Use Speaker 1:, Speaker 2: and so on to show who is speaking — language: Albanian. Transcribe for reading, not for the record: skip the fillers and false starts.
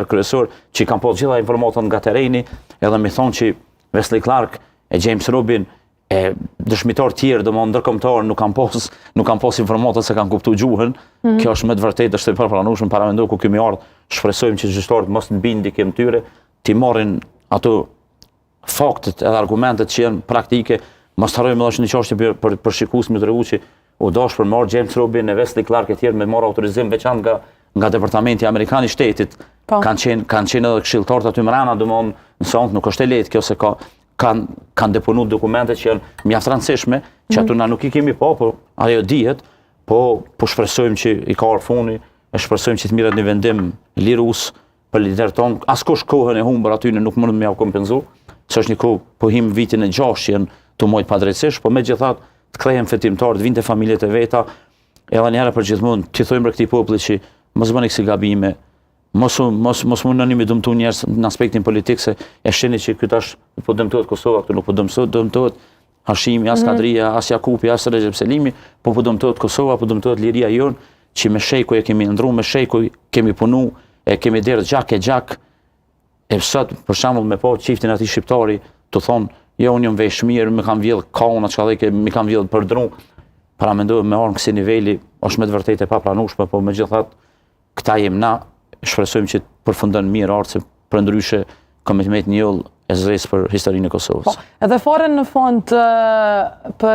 Speaker 1: kryesor që kanë pas gjitha informatën nga terreni, edhe më thonë që Wesley Clark e James Robin e dëshmitar tjerë, domethënë ndërkombëtar nuk kanë pas informata se kanë kuptuar gjuhën. Kjo është më të vërtetë është e parapranueshme para mendoj ku kemi ardhur. Shpresojmë që gjyqtarët mos mbin ndikim tyre, ti marrin ato faktet edhe argumentet që janë praktike, mos harrojmë edhe një çështje për shikues me tregu që u dash për marr James Robin e Wesley Clark e tjerë me marr autorizim veçantë nga departamenti amerikan i shtetit. Kanë qenë edhe këshilltarët aty mbrana, domthonë në son nuk është e lehtë kjo se kanë deponuar dokumente që janë mjaft rëndësishme, që aty na nuk i kemi pa, po ajo dihet, po shpresojmë që i ka ardhur funi, e shpresojmë që të mirët një vendim lirus për liderët tonë. Askush kohën e humbur aty nuk mund me ja kompenzu, se është një kohë po him vitin e 6 që janë të mojt padrejtësisht, po megjithatë të kthehen fetimtar, të vinte familjet e veta, edhe një herë për gjithmonë t'i thojmë për këtij populli që mos bëni kësi gabime, mos mundoni me dëmtu njerëz në aspektin politik, se e shihni që këtu tash po dëmtohet Kosova, këtu nuk po dëmtohet Hashimi, as Kadria, as Jakupi, as Recep Selimi, po dëmtohet Kosova, po dëmtohet liria jonë, që me shejku e kemi ndru, me shejku kemi punu, e kemi derë gjak, e sot, për shembull me po çiftin atij shqiptari, të thonë, jo unë jam vesh mirë, më kam vjedh kauna, më kam vjedh për dru, para mendoj me orë në kësi niveli, është me të vërtetë e papranueshme, po megjithatë këta jem na, shpresojmë që përfundon mirë art, se përndryshe komitet një yll e zres për historinë e Kosovës.
Speaker 2: Edhe fare në fond për